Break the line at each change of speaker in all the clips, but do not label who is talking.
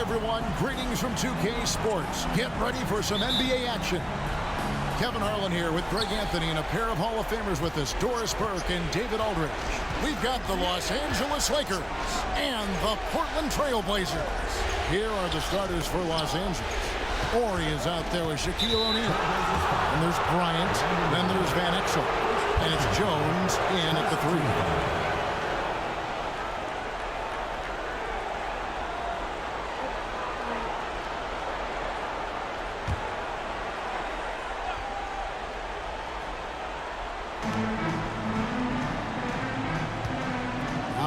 everyone. Greetings from 2K Sports. Get ready for some NBA action. Kevin Harlan here with Greg Anthony and a pair of Hall of Famers with us, Doris Burke and David Aldridge. We've got the Los Angeles Lakers and the Portland Trail Blazers. Here are the starters for Los Angeles. Horry is out there with Shaquille O'Neal. And there's Bryant. Then there's Van Exel. And it's Jones in at the three.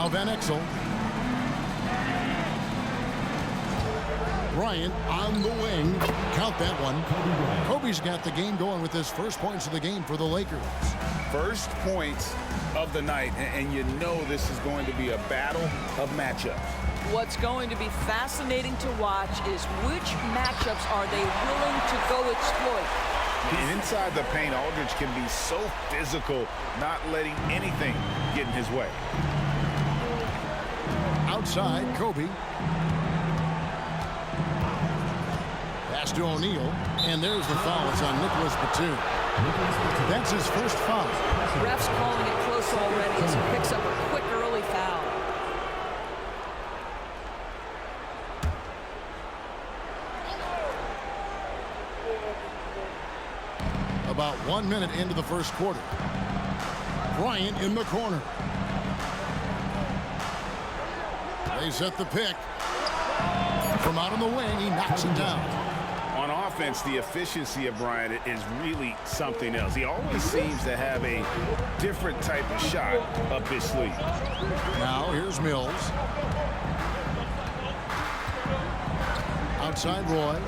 Van Exel. Bryant on the wing. Count that one. Kobe's got the game going with his first points of the game for the Lakers.
First points of the night, and you know this is going to be a battle of matchups.
What's going to be fascinating to watch is which matchups are they willing to go exploit.
Inside the paint, Aldridge can be so physical, not letting anything get in his way.
Outside, Kobe. Pass to O'Neal, and there's the foul. It's on Nicholas Batum. That's his first foul.
Ref's calling it close already as he picks up a quick early foul.
About 1 minute into the first quarter. Bryant in the corner. They set the pick. From out on the wing, he knocks it down.
On offense, the efficiency of Bryant is really something else. He always seems to have a different type of shot up his sleeve.
Now, here's Mills. Outside Roy.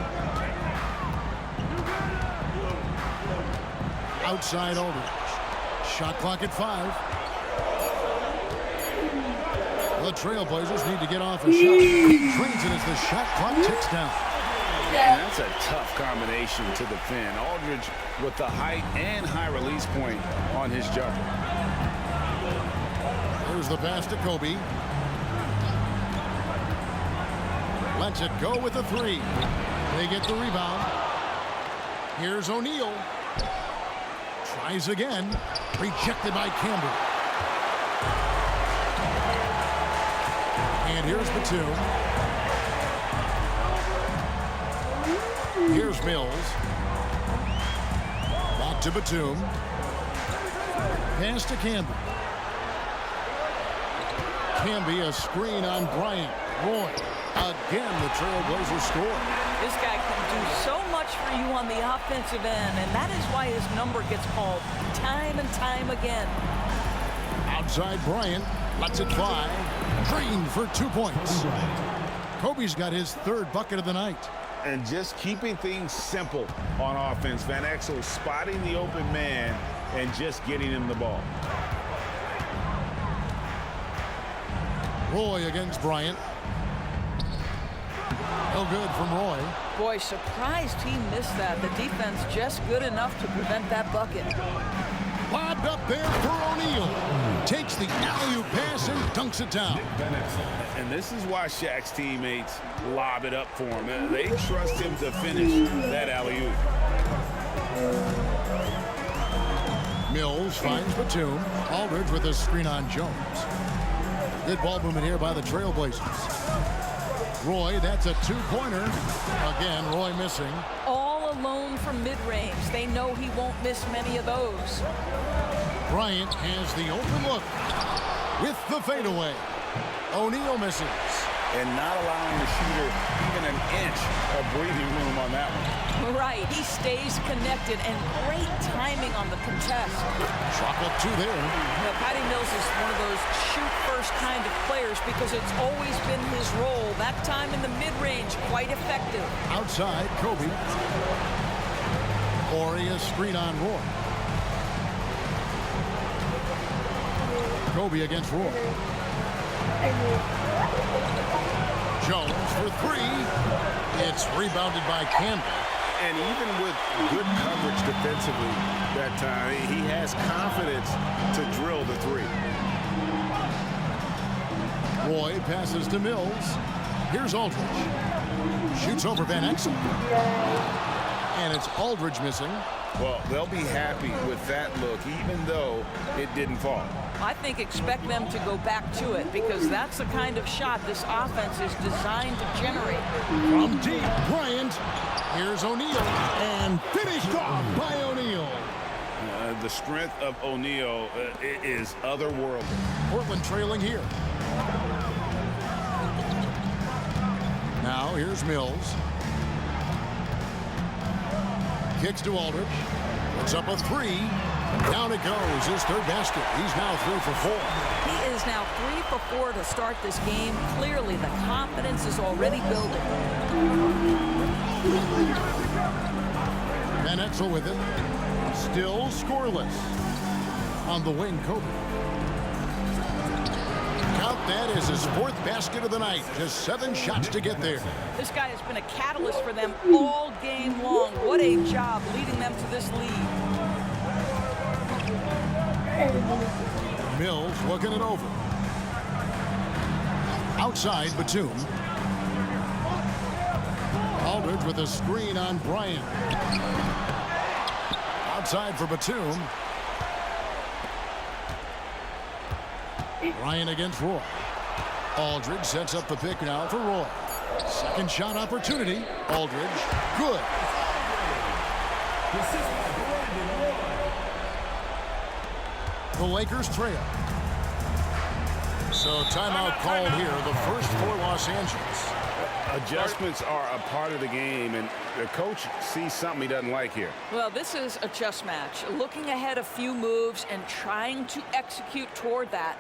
Outside Aldridge. Shot clock at 5. The Trailblazers need to get off a shot. Drains it as the shot clock ticks down.
And that's a tough combination to defend. Aldridge with the height and high release point on his jumper.
Here's the pass to Kobe. Lets it go with a three. They get the rebound. Here's O'Neal. Tries again. Rejected by Campbell. And here's Batum. Here's Mills. Back to Batum. Pass to Camby. Camby, a screen on Bryant. Roy. Again, the Trailblazers score.
This guy can do so much for you on the offensive end, and that is why his number gets called time and time again.
Outside Bryant. Lets it fly. Green for 2 points. Kobe's got his third bucket of the night.
And just keeping things simple on offense. Van Exel spotting the open man and just getting him the ball.
Roy against Bryant. No good from Roy.
Boy, surprised he missed that. The defense just good enough to prevent that bucket.
Lobbed up there for O'Neal. Takes the alley-oop pass and dunks it down.
And this is why Shaq's teammates lob it up for him. They trust him to finish that alley-oop.
Mills finds Batum. Aldridge with a screen on Jones. Good ball movement here by the Trailblazers. Roy, that's a two-pointer. Again, Roy missing.
All alone from mid-range. They know he won't miss many of those.
Bryant has the open look with the fadeaway. O'Neal misses.
And not allowing the shooter even an inch of breathing room on that one.
Right, he stays connected and great timing on the contest.
Shot up two there.
Now, Patty Mills is one of those shoot-first kind of players because it's always been his role. That time in the mid-range, quite effective.
Outside, Kobe. Horry, a screen on Roy. Kobe against Roy. Jones for three. It's rebounded by Campbell.
And even with good coverage defensively that time, he has confidence to drill the three.
Roy passes to Mills. Here's Aldridge. Shoots over Van Exel. And it's Aldridge missing.
Well, they'll be happy with that look, even though it didn't fall.
I think expect them to go back to it because that's the kind of shot this offense is designed to generate.
From deep, Bryant. Here's O'Neal. And finished off by O'Neal.
The strength of O'Neal is otherworldly.
Portland trailing here. Now here's Mills. Kicks to Aldridge. Puts up a three. Down it goes. His third basket. He's now 3 for 4.
He is now 3 for 4 to start this game. Clearly, the confidence is already building.
Van Exel with it. Still scoreless. On the wing, Kobe. Count that as his 4th basket of the night. Just 7 shots to get there.
This guy has been a catalyst for them all game long. What a job leading them to this lead.
Mills looking it over. Outside, Batum. Aldridge with a screen on Bryant. Outside for Batum. Bryant against Roy. Aldridge sets up the pick now for Roy. Second shot opportunity. Aldridge. Good. The Lakers trail. So timeout called here. The first for Los Angeles.
Adjustments are a part of the game, and the coach sees something he doesn't like here.
Well, this is a chess match. Looking ahead a few moves and trying to execute toward that.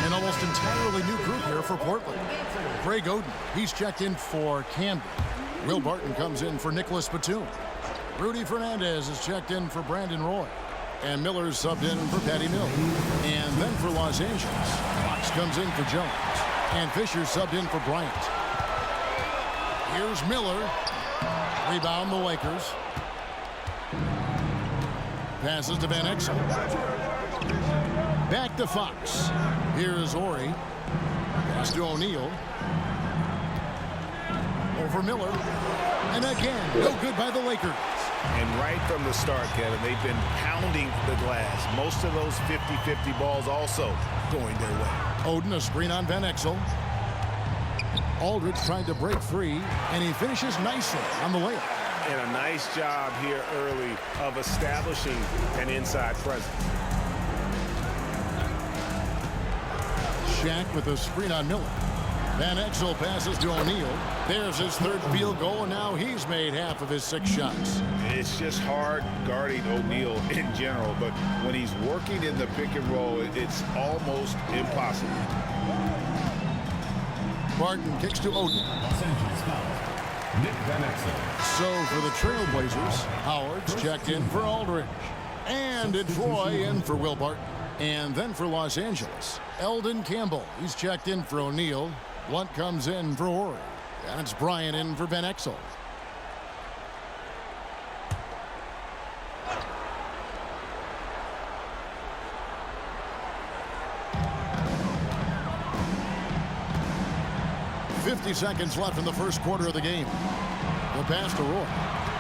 An almost entirely new group here for Portland. Greg Oden, he's checked in for Camden. Will Barton comes in for Nicholas Batum. Rudy Fernandez is checked in for Brandon Roy. And Miller's subbed in for Patty Mills. And then for Los Angeles, Fox comes in for Jones. And Fisher subbed in for Bryant. Here's Miller. Rebound the Lakers. Passes to Van Exel. Back to Fox. Here's Ori. Pass to O'Neal. Over Miller. And again, no good by the Lakers.
And right from the start, Kevin, they've been pounding the glass. Most of those 50-50 balls also going their way.
Oden, a screen on Van Exel. Aldridge trying to break free, and he finishes nicely on the layup.
And a nice job here early of establishing an inside presence.
Shaq with a screen on Miller. Van Exel passes to O'Neal. There's his 3rd field goal, and now he's made half of his 6 shots.
It's just hard guarding O'Neal in general, but when he's working in the pick and roll, it's almost impossible.
Barton kicks to Oden.
Los Angeles foul. Nick Van Exel.
So for the Trailblazers, Howard's checked in for Aldridge. And it's Roy in for Will Barton. And then for Los Angeles, Eldon Campbell. He's checked in for O'Neal. Blunt comes in for Ori. And it's Bryant in for Van Exel. .50 seconds left in the first quarter of the game. The pass to Roy.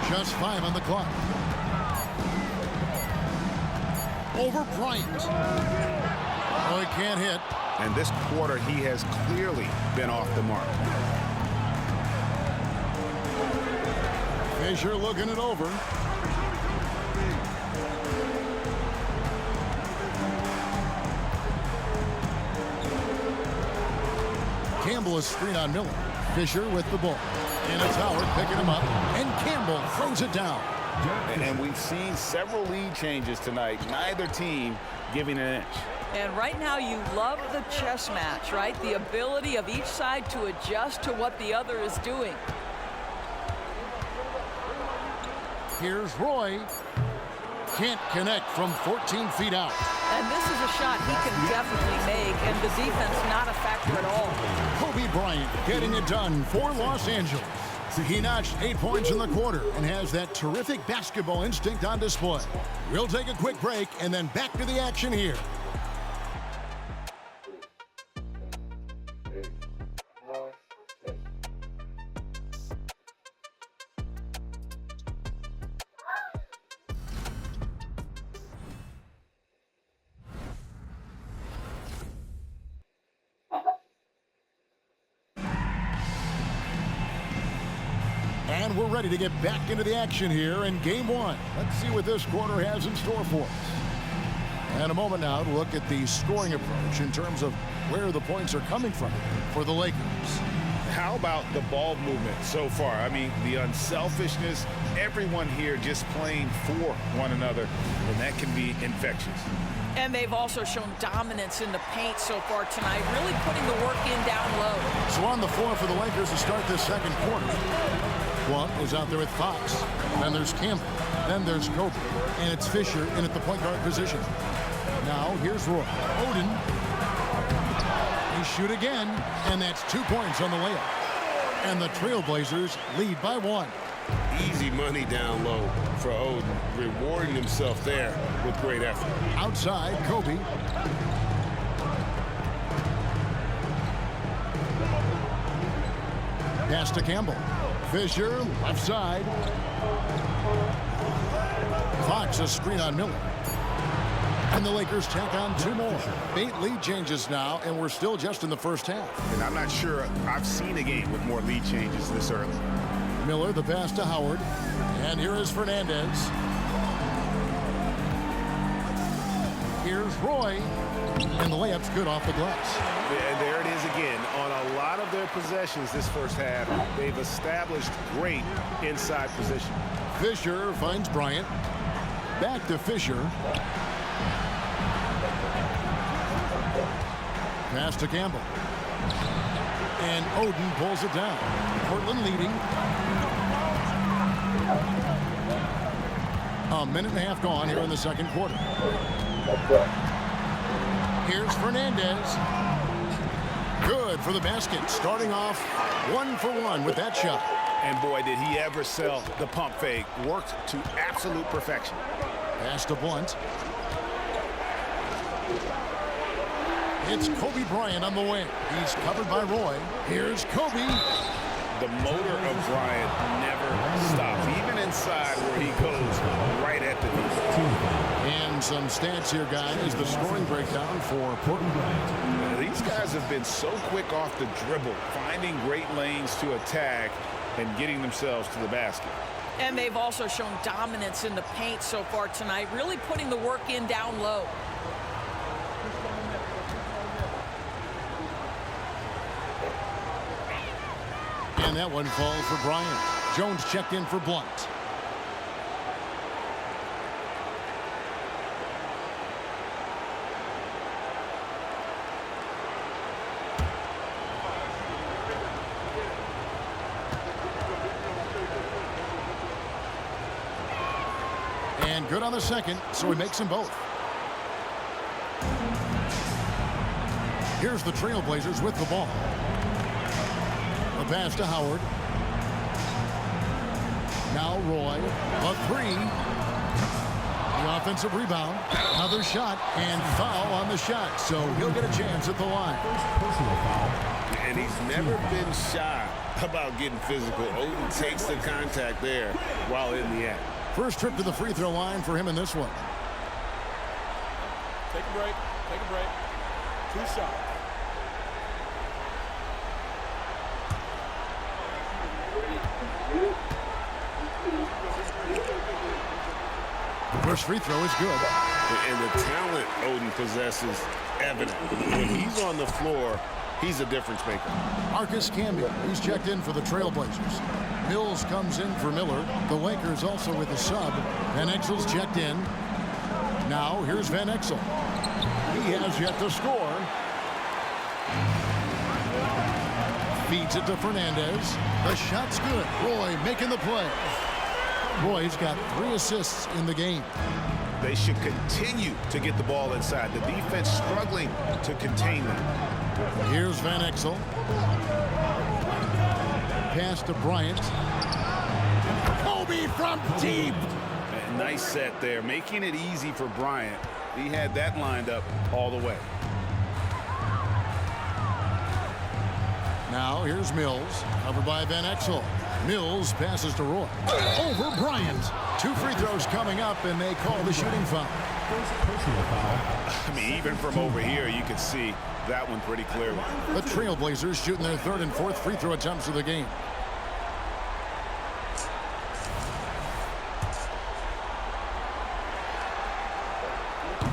Just 5 on the clock. Over Bryant. Oh, he can't hit.
And this quarter, he has clearly been off the mark.
Fisher looking it over. Campbell is screen on Miller. Fisher with the ball. And it's Howard picking him up. And Campbell throws it down.
And we've seen several lead changes tonight. Neither team giving an inch.
And right now you love the chess match, right? The ability of each side to adjust to what the other is doing.
Here's Roy. Can't connect from 14 feet out.
And this is a shot he can definitely make, and the defense not a factor at all.
Kobe Bryant getting it done for Los Angeles. He notched 8 points in the quarter and has that terrific basketball instinct on display. We'll take a quick break and then back to the action here. And we're ready to get back into the action here in game one. Let's see what this quarter has in store for us. And a moment now to look at the scoring approach in terms of where the points are coming from for the Lakers.
How about the ball movement so far? I mean, the unselfishness, everyone here just playing for one another, and that can be infectious.
And they've also shown dominance in the paint so far tonight, really putting the work in down low.
So on the floor for the Lakers to start this second quarter. Blount is out there with Fox. Then there's Campbell. Then there's Kobe. And it's Fisher in at the point guard position. Now here's Roy. Oden. He shoot again. And that's 2 points on the layup. And the Trailblazers lead by 1.
Easy money down low for Oden, rewarding himself there with great effort.
Outside, Kobe. Pass to Campbell. Fisher, left side. Fox, a screen on Miller. And the Lakers tack on 2 more. 8 lead changes now, and we're still just in the first half.
And I'm not sure I've seen a game with more lead changes this early.
Miller, the pass to Howard. And here is Fernandez. Here's Roy. And the layup's good off the glass.
And there it is again. On a lot of their possessions this first half, they've established great inside position.
Fisher finds Bryant. Back to Fisher. Pass to Campbell. And Oden pulls it down. Portland leading. A minute and a half gone here in the second quarter. Here's Fernandez. Good for the basket. Starting off 1 for 1 with that shot.
And boy, did he ever sell the pump fake. Worked to absolute perfection.
Pass to Blount. It's Kobe Bryant on the wing. He's covered by Roy. Here's Kobe.
The motor of Bryant never stops, even inside where he goes right at the knee.
And some stats here, guys. The scoring breakdown for Portland Bryant.
These guys have been so quick off the dribble, finding great lanes to attack and getting themselves to the basket.
And they've also shown dominance in the paint so far tonight, really putting the work in down low.
And that one falls for Bryant. Jones checked in for Blount. And good on the second, so he makes them both. Here's the Trailblazers with the ball. A pass to Howard. Now Roy. A 3. The offensive rebound. Another shot and foul on the shot. So he'll get a chance at the line.
Personal foul.
And he's never been shy about getting physical. Oden takes the contact there while in the act.
First trip to the free throw line for him in this one.
Take a break. Take a break. 2 shots.
The first free throw is good.
And the talent Oden possesses evident. When he's on the floor, he's a difference maker.
Marcus Camby, he's checked in for the Trailblazers. Mills comes in for Miller. The Lakers also with a sub. Van Exel's checked in. Now here's Van Exel. He He has yet to score. Feeds it to Fernandez. The shot's good. Roy making the play. Roy's got 3 assists in the game.
They should continue to get the ball inside. The defense struggling to contain them.
Here's Van Exel. Pass to Bryant. Kobe from deep.
A nice set there, making it easy for Bryant. He had that lined up all the way.
Now here's Mills, covered by Van Exel. Mills passes to Roy. Over Bryant. 2 free throws coming up, and they call the shooting foul.
I mean, even from over here, you can see that one pretty clearly.
The Trailblazers shooting their 3rd and 4th free throw attempts of the game.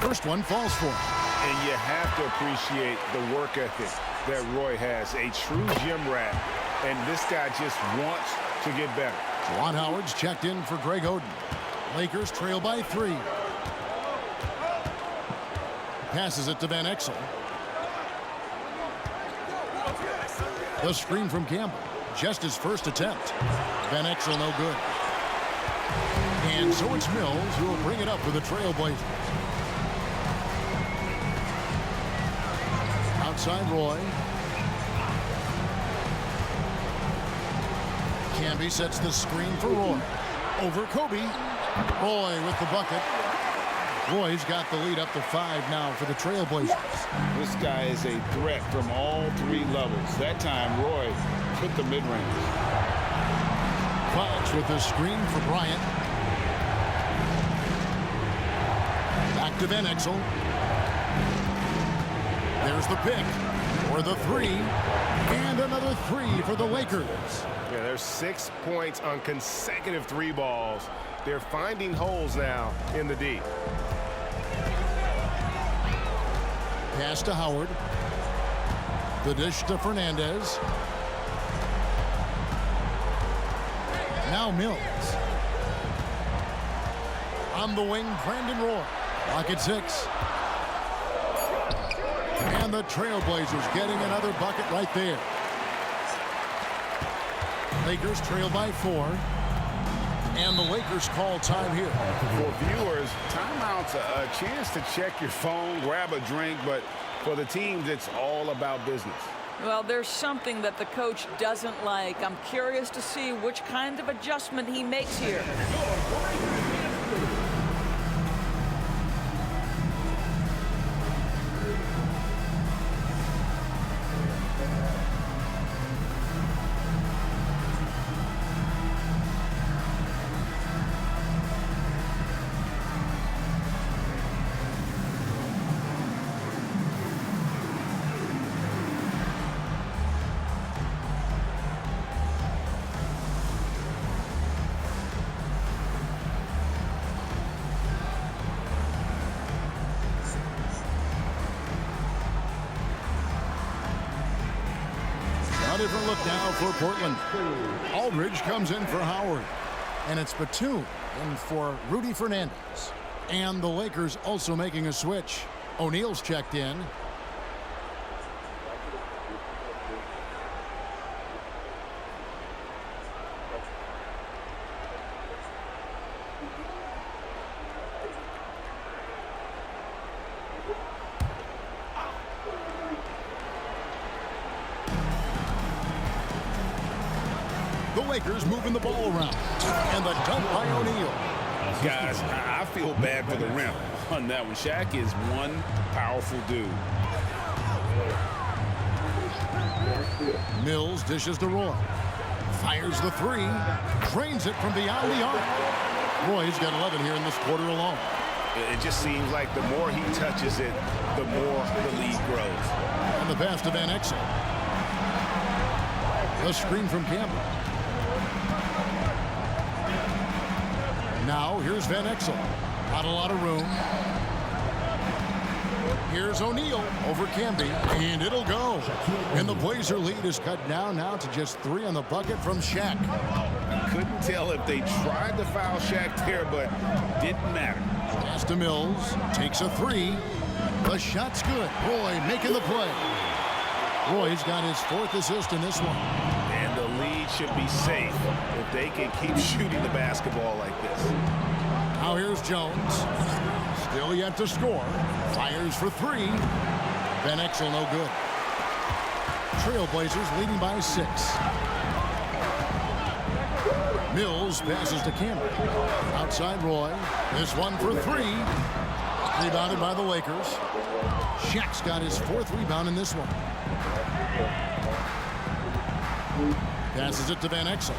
First one falls for him.
And you have to appreciate the work ethic that Roy has. A true gym rat. And this guy just wants to get better.
Juwan Howard's checked in for Greg Oden. Lakers trail by 3. Passes it to Van Exel. The screen from Campbell. Just his first attempt. Van Exel no good. And so it's Mills who will bring it up for the Trailblazers. Outside Roy. Camby sets the screen for Roy. Over Kobe. Roy with the bucket. Roy's got the lead up to 5 now for the Trailblazers.
This guy is a threat from all 3 levels. That time, Roy hit the mid-range.
Fox with the screen for Bryant. Back to Van Exel. There's the pick for the 3. And another 3 for the Lakers.
Yeah, there's 6 points on consecutive 3 balls. They're finding holes now in the D.
Pass to Howard. The dish to Fernandez. Now Mills. On the wing, Brandon Roy. Clock at 6. And the Trailblazers getting another bucket right there. Lakers trail by 4. And the Lakers call time here.
For viewers, timeout's a chance to check your phone, grab a drink, but for the teams, it's all about business.
Well, there's something that the coach doesn't like. I'm curious to see which kind of adjustment he makes here.
Different look now for Portland. Aldridge comes in for Howard. And it's Batum in for Rudy Fernandez. And the Lakers also making a switch. O'Neal's checked in. Lakers moving the ball around. And the dunk by O'Neal.
Guys, I feel bad for the rim on that one. Shaq is one powerful dude.
Mills dishes to Roy. Fires the 3. Drains it from beyond the arc. Roy's got 11 here in this quarter alone.
It just seems like the more he touches it, the more the lead grows.
And the pass to Van Exel. The screen from Campbell. Now, here's Van Exel. Not a lot of room. Here's O'Neal over Camby, and it'll go. And the Blazer lead is cut down now to just 3 on the bucket from Shaq.
I couldn't tell if they tried to foul Shaq there, but didn't matter.
Pass to Mills. Takes a 3. The shot's good. Roy making the play. Roy's got his 4th assist in this one.
And the lead should be safe if they can keep shooting the basketball like this.
Now here's Jones. Still yet to score. Fires for 3. Van Exel no good. Trailblazers leading by 6. Mills passes to Campbell. Outside Roy. This one for 3. Rebounded by the Lakers. Shaq's got his 4th rebound in this one. Passes it to Van Exel.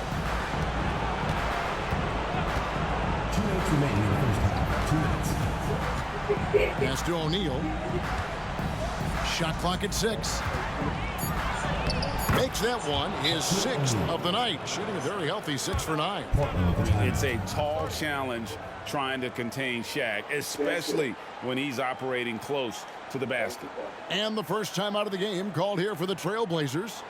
2 minutes remaining in the first half. 2 minutes.
Pass to O'Neal. Shot clock at 6. Makes that one his 6th of the night. Shooting a very healthy 6 for 9.
It's a tall challenge trying to contain Shaq, especially when he's operating close to the basket.
And the first time out of the game called here for the Trailblazers.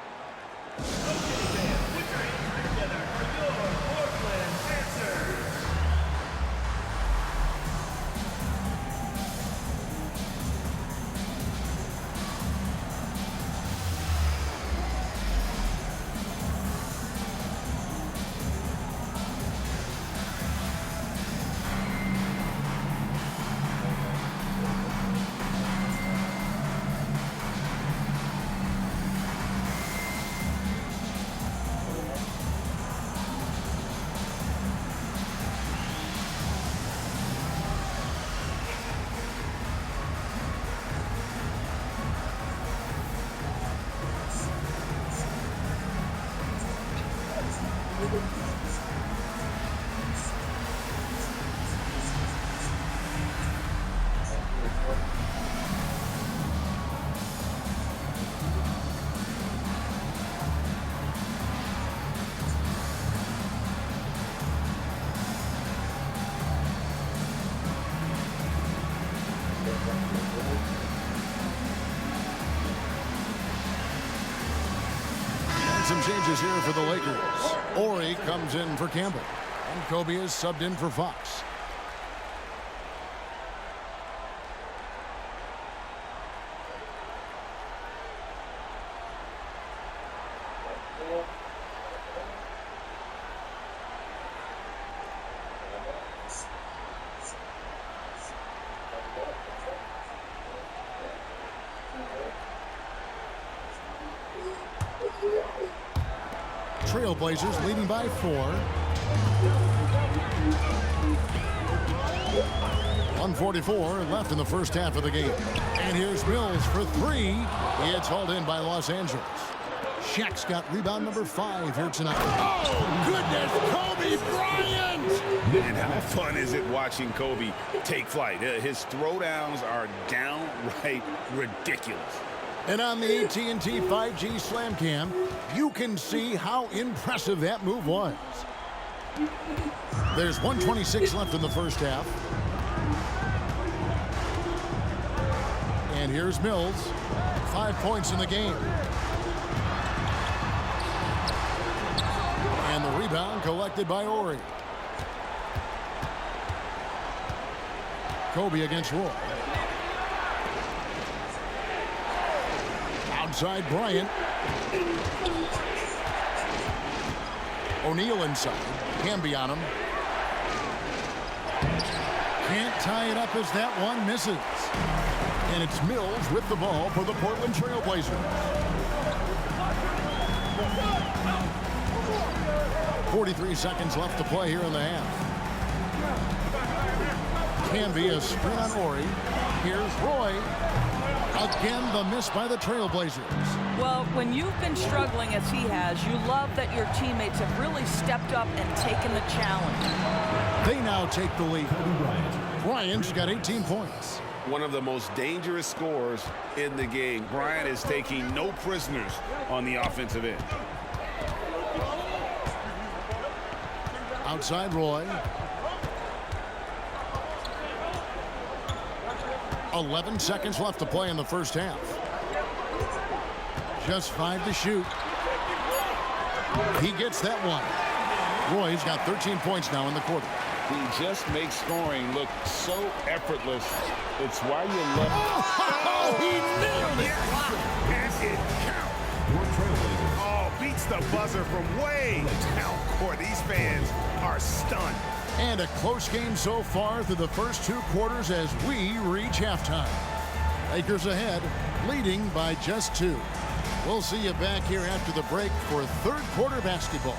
Some changes here for the Lakers. Ori comes in for Campbell. And Kobe is subbed in for Fox. Trailblazers leading by 4. 1:44 left in the first half of the game. And here's Mills for 3. It's hauled in by Los Angeles. Shaq's got rebound number 5 here tonight. Oh, goodness, Kobe Bryant!
And how fun is it watching Kobe take flight? His throwdowns are downright ridiculous.
And on the AT&T 5G Slam Cam, you can see how impressive that move was. There's 1:26 left in the first half. And here's Mills. 5 points in the game. And the rebound collected by Ori. Kobe against Roy. Outside Bryant. O'Neal inside. Camby on him. Can't tie it up as that one misses. And it's Mills with the ball for the Portland Trailblazers. 43 seconds left to play here in the half. Camby a screen on Ori. Here's Roy. Again, the miss by the Trailblazers.
Well, when you've been struggling as he has, you love that your teammates have really stepped up and taken the challenge.
They now take the lead. Bryant's got 18 points.
One of the most dangerous scorers in the game. Bryant is taking no prisoners on the offensive end.
Outside Roy. 11 seconds left to play in the first half. Just 5 to shoot. He gets that one. Roy's got 13 points now in the quarter.
He just makes scoring look so effortless. It's why you love.
Oh, he nailed it!
And it counts. Oh, beats the buzzer from way down court. These fans are stunned.
And a close game so far through the first 2 quarters as we reach halftime. Lakers ahead, leading by just 2. We'll see you back here after the break for third quarter basketball.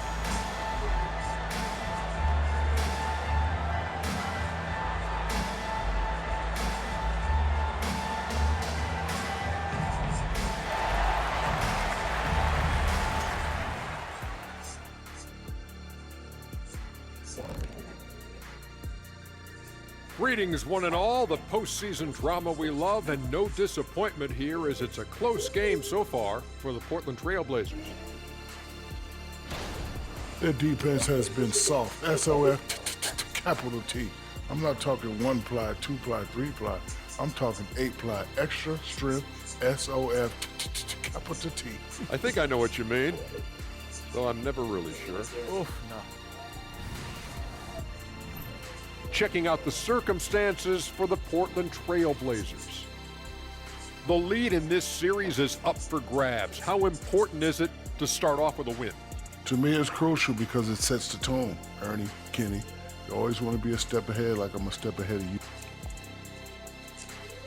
Greetings, one and all. The postseason drama we love, and no disappointment here as it's a close game so far for the Portland Trailblazers.
Their defense has been soft. SOF, capital T. I'm not talking 1-ply, 2-ply, 3-ply. I'm talking 8-ply, extra strength, SOF, capital T.
I think I know what you mean, though I'm never really sure.
Oof, no.
Checking out the circumstances for the Portland Trailblazers. The lead in this series is up for grabs. How important is it to start off with a win?
To me, it's crucial because it sets the tone. Ernie, Kenny, you always want to be a step ahead like I'm a step ahead of you.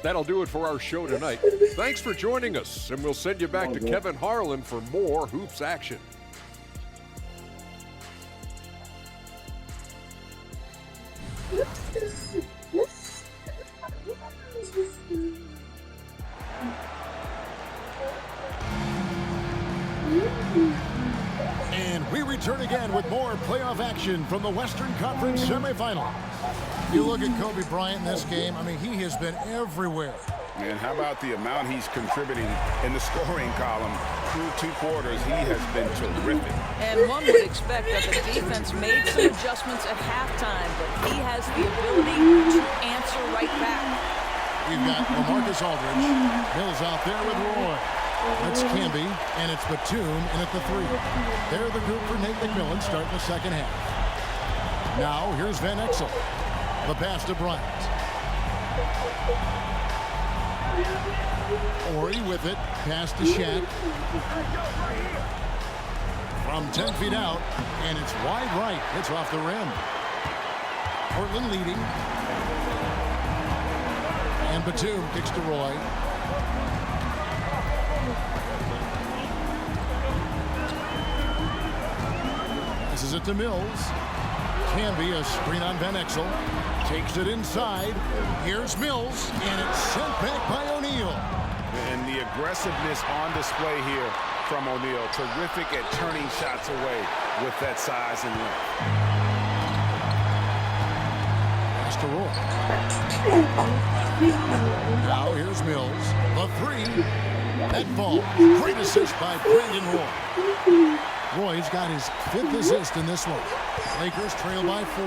That'll do it for our show tonight. Thanks for joining us, and we'll send you back to Kevin Harlan for more hoops action.
And we return again with more playoff action from the Western Conference semifinals. You look at Kobe Bryant in this game, I mean, he has been everywhere.
And how about the amount he's contributing in the scoring column? Through 2 quarters, he has been terrific.
And one would expect that the defense made some adjustments at halftime, but he has the ability to answer right back.
We've got LaMarcus Aldridge. Mills out there with Roy. That's Camby, and it's Batum in at the 3. They're the group for Nate McMillan starting the second half. Now, here's Van Exel. The pass to Bryant. Ori with it. Pass to Shaq. From 10 feet out, and it's wide right. It's off the rim. Portland leading. And Batum kicks to Roy. Passes it to Mills. Camby, a screen on Van Exel. Takes it inside. Here's Mills, and it's sent back by O'Neal.
And the aggressiveness on display here from O'Neal. Terrific at turning shots away with that size and length.
Pass to Roy. Now here's Mills. The 3. That ball. Great assist by Brandon Roy. Roy's got his 5th assist in this one. Lakers trail by 4.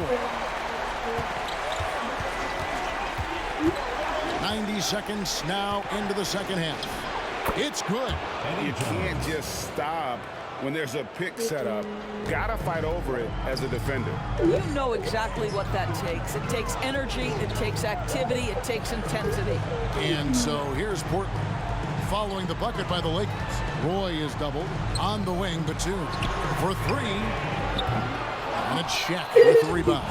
90 seconds now into the second half. It's good.
You can't just stop when there's a pick set up. Gotta fight over it as a defender.
You know exactly what that takes. It takes energy, it takes activity, it takes intensity.
And so here's Portland. Following the bucket by the Lakers. Roy is doubled. On the wing, Batum for 3. And it's Shaq with the rebound.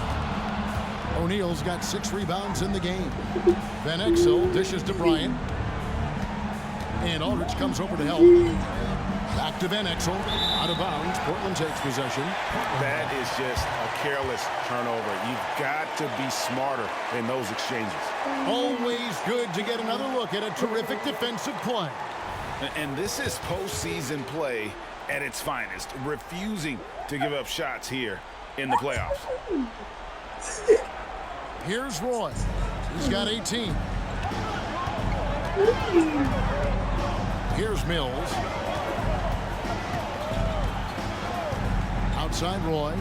O'Neal's got 6 rebounds in the game. Van Exel dishes to Bryant. And Aldridge comes over to help. Back to Van Exel. Out of bounds. Portland takes possession.
That is just a careless turnover. You've got to be smarter in those exchanges.
Always good to get another look at a terrific defensive play.
And this is postseason play at its finest. Refusing to give up shots here in the playoffs.
Here's Roy. He's got 18. Here's Mills. Outside Roy.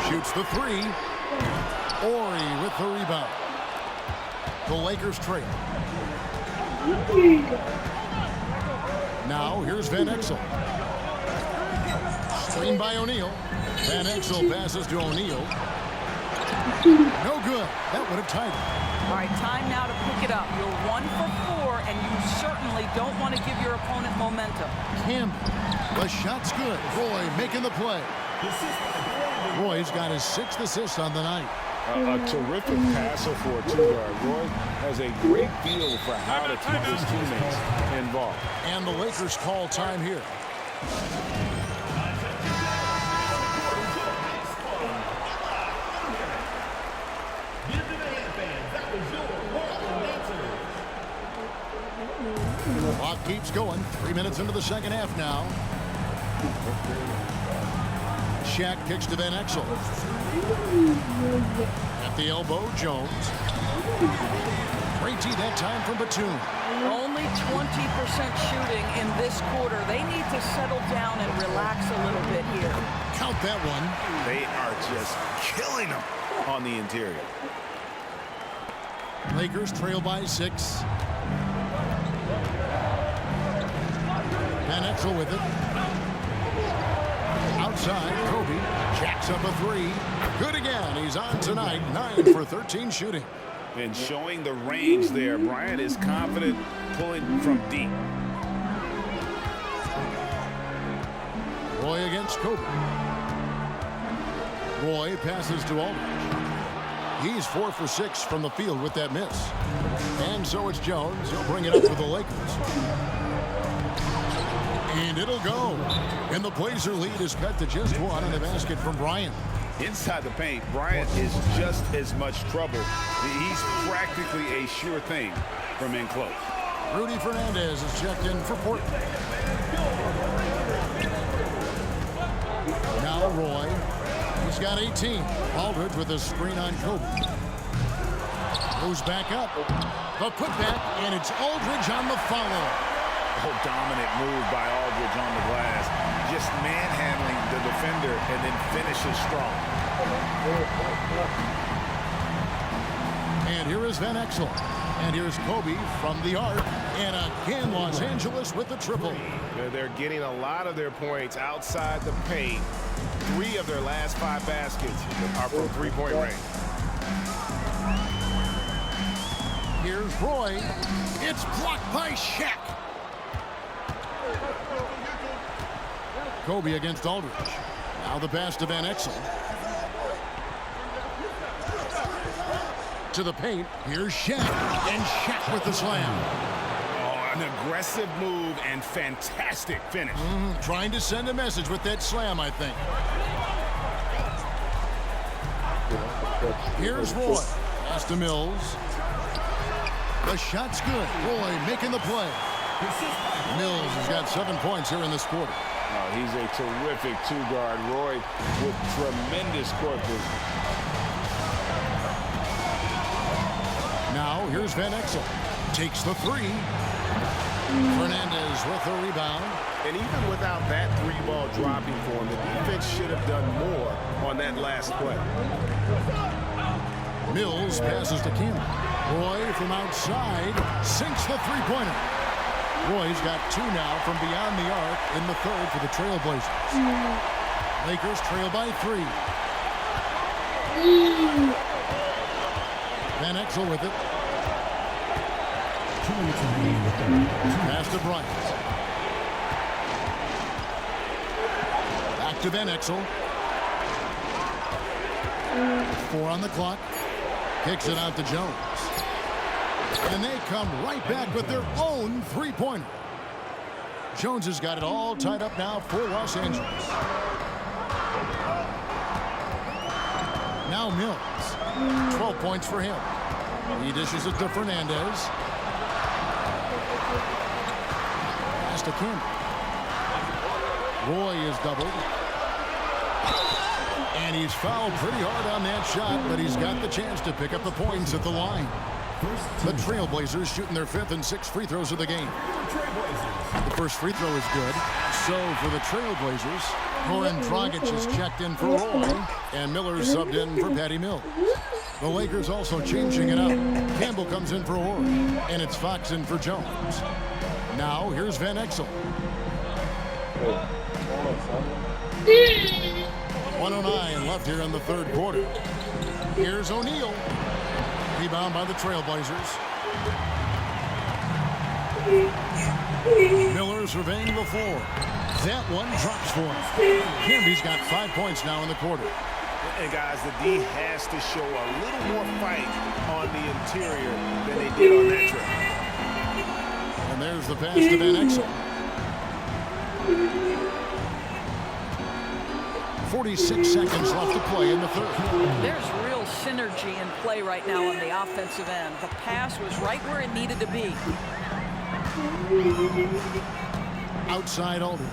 Shoots the 3. Ori with the rebound. The Lakers trail. Now here's Van Exel. Screen by O'Neal. Van Exel passes to O'Neal. No good. That would have tied it.
All right, time now to pick it up. You're 1 for 4, and you certainly don't want to give your opponent momentum.
Campbell. The shot's good. Roy making the play. Roy's got his 6th assist on the night.
A terrific passer for a two-guard. Roy has a great feel for how to keep his teammates involved.
And the Lakers call time here. The clock keeps going. 3 minutes into the second half now. Shaq kicks to Van Exel. At the elbow, Jones. Great tee that time from Batum.
Only 20% shooting in this quarter. They need to settle down and relax a little bit here.
Count that one.
They are just killing them on the interior.
Lakers trail by 6. Van Exel with it. Outside, Kobe jacks up a 3. Good again. He's on tonight. 9 for 13 shooting.
And showing the range there. Bryant is confident pulling from deep.
Roy against Kobe. Roy passes to Aldridge. He's 4 for 6 from the field with that miss. And so it's Jones. He'll bring it up for the Lakers. And it'll go. And the Blazer lead is cut to just 1 on the basket from Bryant.
Inside the paint, Bryant is just as much trouble. He's practically a sure thing from in close.
Rudy Fernandez is checked in for Portland. Now Roy. He's got 18. Aldridge with a screen on Kobe. Goes back up. The putback, and it's Aldridge on the follow.
Oh, dominant move by Aldridge on the glass. Just manhandling the defender and then finishes strong.
And here is Van Exel. And here's Kobe from the arc. And again, Los Angeles with the triple.
They're getting a lot of their points outside the paint. 3 of their last 5 baskets are from three-point range.
Here's Roy. It's blocked by Shaq. Kobe against Aldridge. Now the pass to Van Exel. To the paint. Here's Shaq. And Shaq with the slam.
Oh, an aggressive move and fantastic finish.
Trying to send a message with that slam, I think. Here's Roy. Pass to Mills. The shot's good. Roy making the play. Mills has got 7 points here in this quarter.
Oh, he's a terrific two-guard. Roy with tremendous court vision.
Now here's Van Exel. Takes the 3. Fernandez with the rebound.
And even without that 3-ball dropping for him, the defense should have done more on that last play.
Mills passes to Campbell. Roy from outside sinks the 3-pointer. Roy's got 2 now from beyond the arc in the 3rd for the Trailblazers. Lakers trail by 3. Van Exel with it.
2 minutes remaining in the third.
Pass to Bryant. Back to Van Exel. 4 on the clock. Kicks it out to Jones. And they come right back with their own 3-pointer. Jones has got it all tied up now for Los Angeles. Now Mills. 12 points for him. He dishes it to Fernandez. Pass to Campbell. Roy is doubled. And he's fouled pretty hard on that shot, but he's got the chance to pick up the points at the line. The Trailblazers shooting their 5th and 6th free throws of the game. The first free throw is good. So for the Trailblazers, Goran Dragic is checked in for Roy, and Miller subbed in for Patty Mills. The Lakers also changing it up. Campbell comes in for Horry, and it's Fox in for Jones. Now here's Van Exel. .109 left here in the third quarter. Here's O'Neal. Rebound by the Trailblazers. Miller surveying the floor. That one drops for him. Camby's got 5 points now in the quarter.
And guys, the D has to show a little more fight on the interior than they did on that trip.
And there's the pass to Van Exel. 46 seconds left to play in the third.
There's real synergy in play right now on the offensive end. The pass was right where it needed to be.
Outside Aldridge.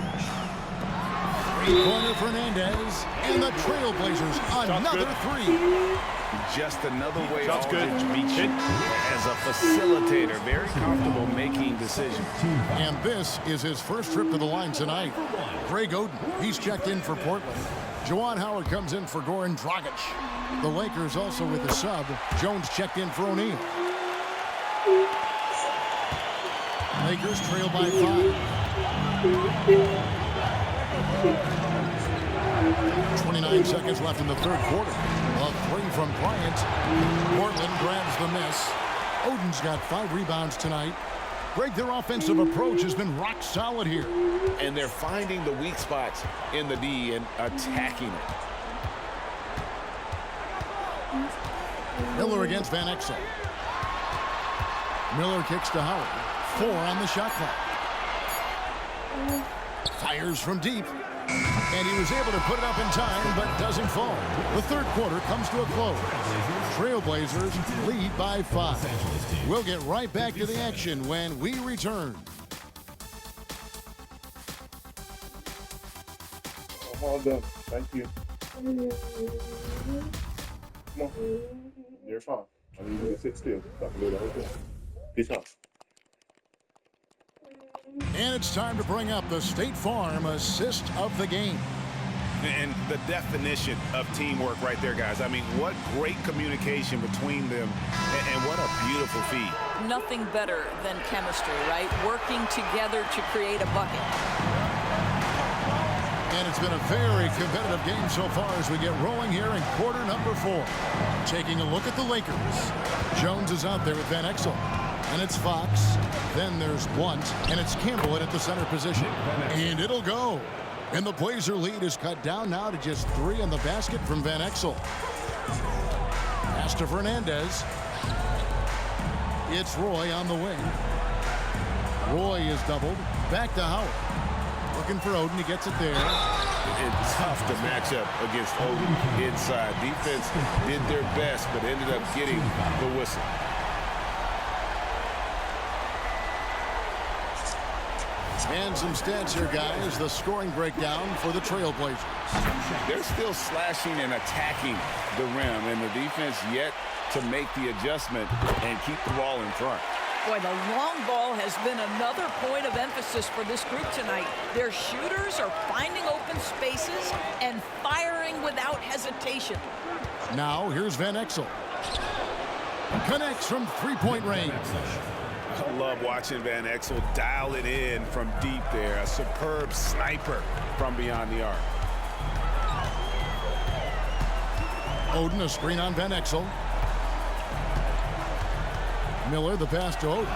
Three-pointer Fernandez. And the Trailblazers another three.
Just another way Aldridge beats you as a facilitator. Very comfortable making decisions.
And this is his first trip to the line tonight. Greg Oden, he's checked in for Portland. Juwan Howard comes in for Goran Dragic. The Lakers also with a sub. Jones checked in for O'Neal. Lakers trail by 5. 29 seconds left in the third quarter. A three from Bryant. Portland grabs the miss. Oden's got 5 rebounds tonight. Greg, their offensive approach has been rock solid here.
And they're finding the weak spots in the D and attacking it.
Miller against Van Exel. Miller kicks to Howard. 4 on the shot clock. Fires from deep. And he was able to put it up in time, but doesn't fall. The third quarter comes to a close. Trailblazers lead by 5. We'll get right back to the action when we return.
All done. Thank you. Come on. You're fine. I need you to sit still. So I can do the whole thing. Peace out.
And it's time to bring up the State Farm assist of the game.
And the definition of teamwork right there, guys. I mean, what great communication between them, and what a beautiful feed.
Nothing better than chemistry, right? Working together to create a bucket.
And it's been a very competitive game so far as we get rolling here in quarter number 4. Taking a look at the Lakers. Jones is out there with Van Exel. And it's Fox. Then there's Blunt. And it's Campbell at the center position. And it'll go. And the Blazer lead is cut down now to just 3 in the basket from Van Exel. Pass to Fernandez. It's Roy on the wing. Roy is doubled. Back to Howard. Looking for Oden. He gets it there.
It's tough to match up against Oden inside. Defense did their best, but ended up getting the whistle.
And some stats here, guys. The scoring breakdown for the Trailblazers.
They're still slashing and attacking the rim, and the defense yet to make the adjustment and keep the ball in front.
Boy, the long ball has been another point of emphasis for this group tonight. Their shooters are finding open spaces and firing without hesitation.
Now, here's Van Exel. Connects from three-point range.
I love watching Van Exel dial it in from deep there. A superb sniper from beyond the arc.
Oden, a screen on Van Exel. Miller, the pass to Oden.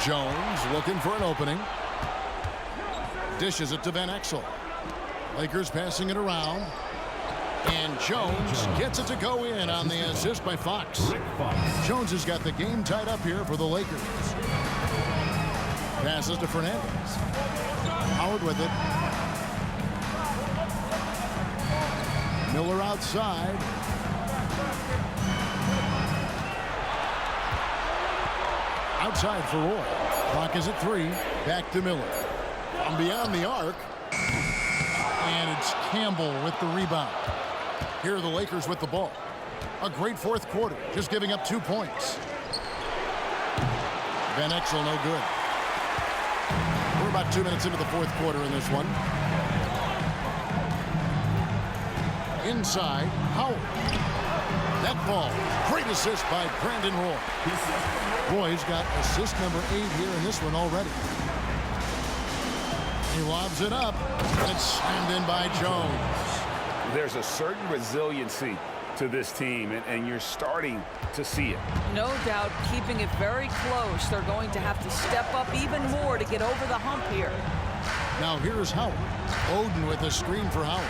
Jones looking for an opening. Dishes it to Van Exel. Lakers passing it around. And Jones gets it to go in on the assist by Fox. Jones has got the game tied up here for the Lakers. Passes to Fernandez. Howard with it. Miller outside. Outside for Roy. Clock is at 3. Back to Miller. From beyond the arc. And it's Campbell with the rebound. Here are the Lakers with the ball. A great fourth quarter, just giving up 2 points. Van Exel no good. We're about 2 minutes into the fourth quarter in this one. Inside, Howard. That ball, great assist by Brandon Roy. Roy's got assist number 8 here in this one already. He lobs it up, and it's slammed in by Jones.
There's a certain resiliency to this team, and you're starting to see it.
No doubt, keeping it very close. They're going to have to step up even more to get over the hump here.
Now here's Howard. Oden with a screen for Howard.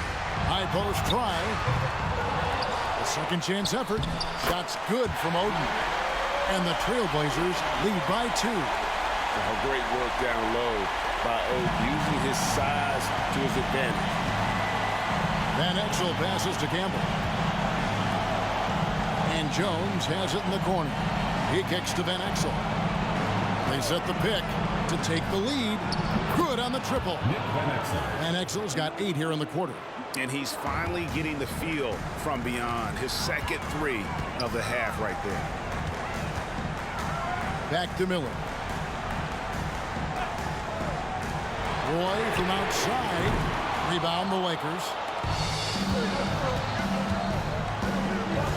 High post try. A second chance effort. Shots good from Oden. And the Trailblazers lead by 2.
Oh, great work down low by Oden, using his size to his advantage.
Van Exel passes to Campbell. And Jones has it in the corner. He kicks to Van Exel. They set the pick to take the lead. Good on the triple. Van Exel's got 8 here in the quarter.
And he's finally getting the feel from beyond. His second 3 of the half right there.
Back to Miller. Roy from outside. Rebound the Lakers.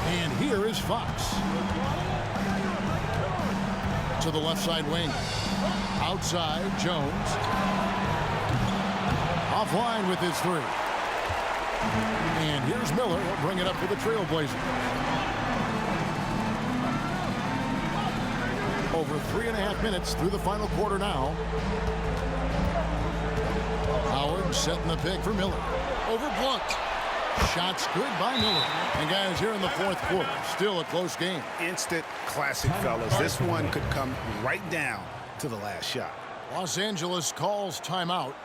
And here is Fox. To the left side wing. Outside, Jones. Offline with his 3. And here's Miller. He'll bring it up for the Trailblazers. Over 3.5 minutes through the final quarter now. Howard setting the pick for Miller. Over Blunt. Shots good by Miller. And guys, here in the 4th quarter, still a close game.
Instant classic, fellas. This one could come right down to the last shot.
Los Angeles calls timeout.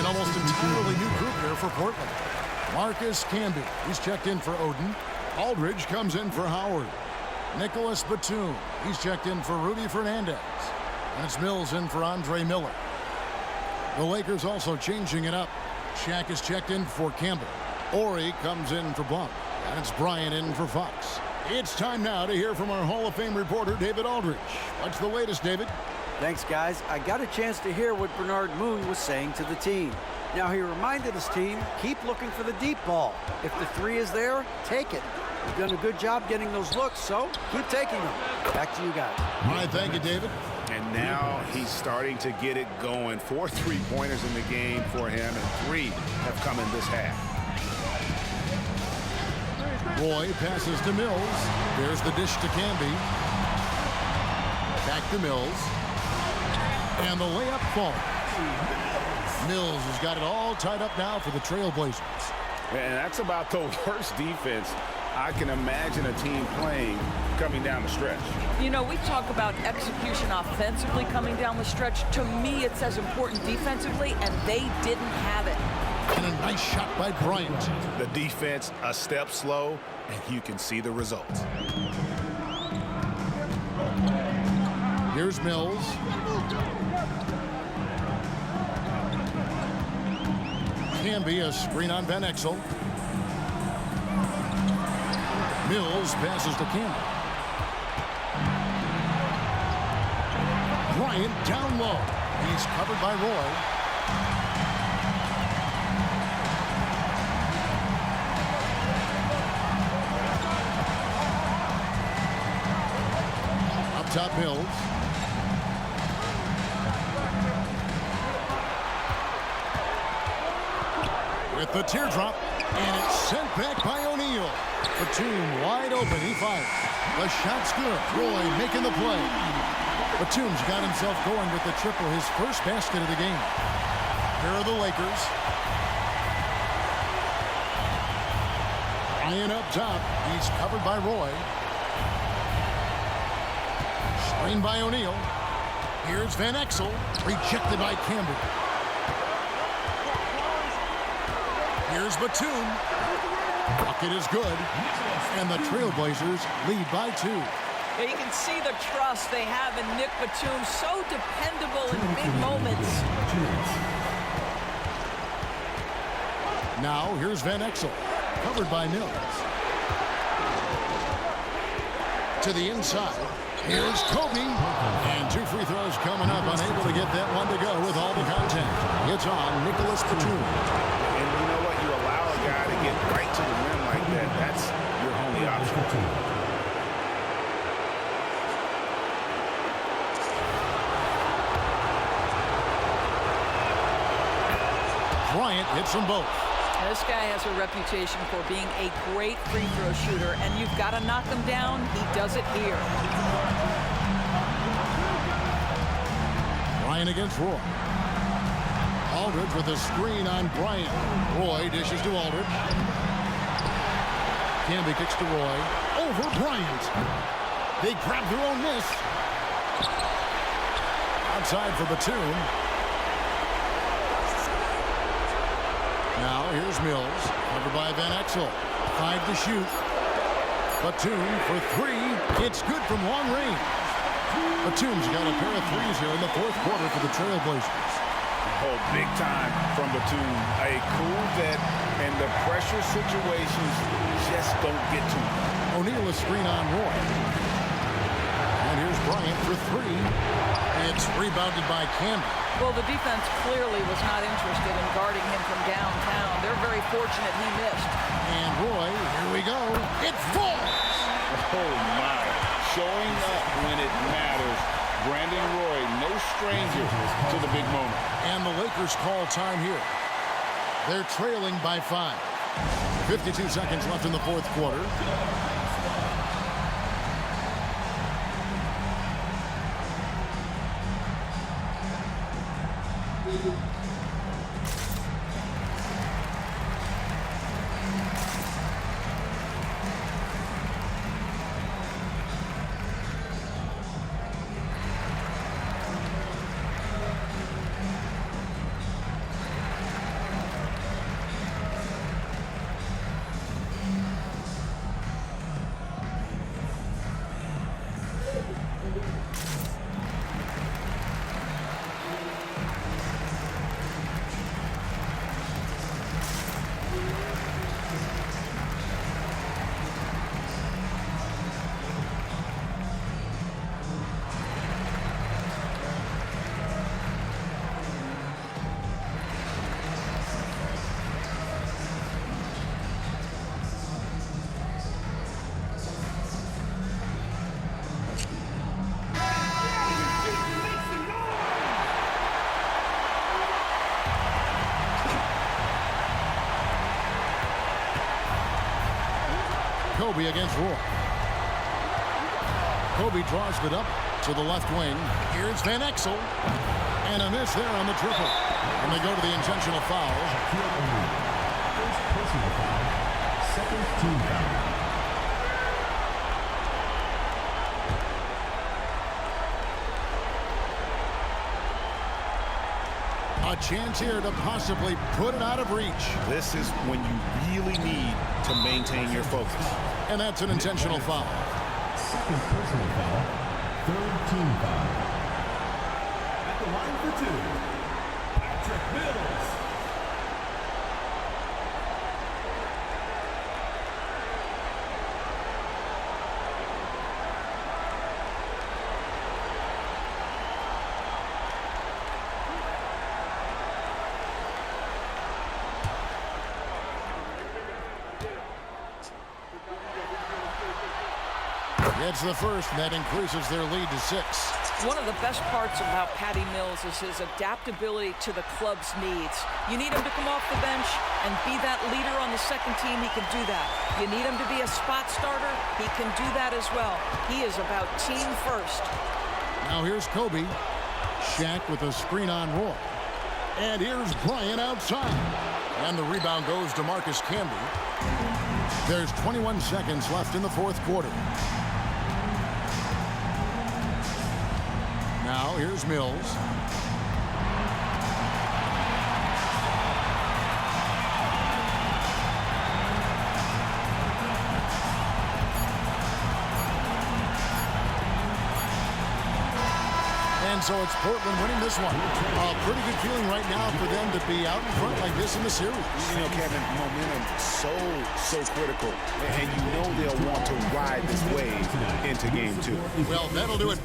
Almost entirely new group here for Portland. Marcus Camby, he's checked in for Oden. Aldridge comes in for Howard. Nicholas Batum, he's checked in for Rudy Fernandez. And it's Mills in for Andre Miller. The Lakers also changing it up. Shaq is checked in for Campbell. Ori comes in for Blunt. And it's Bryant in for Fox. It's time now to hear from our Hall of Fame reporter, David Aldridge. What's the latest, David?
Thanks, guys. I got a chance to hear what Bernard Moon was saying to the team. Now, he reminded his team, keep looking for the deep ball. If the 3 is there, take it. You've done a good job getting those looks, so keep taking them. Back to you guys.
All right, thank you, David.
And now he's starting to get it going. 4 3-pointers in the game for him, and 3 have come in this half.
Roy passes to Mills. There's the dish to Camby. Back to Mills. And the layup falls. Mills has got it all tied up now for the Trailblazers.
And that's about the worst defense I can imagine a team playing coming down the stretch.
You know, we talk about execution offensively coming down the stretch. To me, it's as important defensively, and they didn't have it.
And a nice shot by Bryant.
The defense a step slow, and you can see the results.
Here's Mills. Camby, a screen on Van Exel. Mills passes to Campbell. Bryant down low. He's covered by Roy. top Mills. With the teardrop, and it's sent back by O'Neal. Batum wide open, he fires. The shot's good. Roy making the play. Batum's got himself going with the triple, his first basket of the game. Here are the Lakers. Ryan up top. He's covered by Roy. Screen by O'Neal. Here's Van Exel. Rejected by Campbell. Here's Batum. Bucket is good. And the Trailblazers lead by 2.
Yeah, you can see the trust they have in Nick Batum. So dependable in big moments.
Now here's Van Exel. Covered by Mills. To the inside. Here's Kobe. And 2 free throws coming up. Unable to get that one to go with all the contact. It's on Nicholas Batum.
And you know what? You allow a guy to get right to the rim like that. That's your only option.
Bryant hits them both.
This guy has a reputation for being a great free throw shooter, and you've got to knock him down. He does it here.
Bryant against Roy. Aldridge with a screen on Bryant. Roy dishes to Aldridge. Camby kicks to Roy. Over Bryant. They grab their own miss. Outside for Batum. Now here's Mills. Covered by Van Exel. 5 to shoot. Batum for 3. It's good from long range. Batum's got a pair of threes here in the 4th quarter for the Trailblazers.
Oh, big time from Batum. A cool vet, and the pressure situations just don't get to him.
O'Neal a screen on Roy. And here's Bryant for 3. It's rebounded by Campbell.
Well, the defense clearly was not interested in guarding him from downtown. They're very fortunate he missed.
And Roy, here we go. It falls!
Oh, my. Showing up when it matters. Brandon Roy, no stranger to the big moment.
And the Lakers call time here. They're trailing by 5. 52 seconds left in the 4th quarter. Kobe against Roy. Kobe draws it up to the left wing. Here's Van Exel. And a miss there on the triple. And they go to the intentional foul.
First personal foul. Second team foul.
A chance here to possibly put it out of reach.
This is when you really need to maintain your focus.
And that's an intentional foul.
Second personal foul. Third team foul. At the line for 2, Patrick Mills.
That's the first, and that increases their lead to 6.
One of the best parts about Patty Mills is his adaptability to the club's needs. You need him to come off the bench and be that leader on the second team, he can do that. You need him to be a spot starter, he can do that as well. He is about team first.
Now here's Kobe. Shaq with a screen on Roy. And here's Bryant outside. And the rebound goes to Marcus Camby. There's 21 seconds left in the fourth quarter. Now here's Mills. And so it's Portland winning this one. A pretty good feeling right now for them to be out in front like this in the series.
You know, Kevin, momentum so critical. And you know they'll want to ride this wave into game 2.
Well, that'll do it.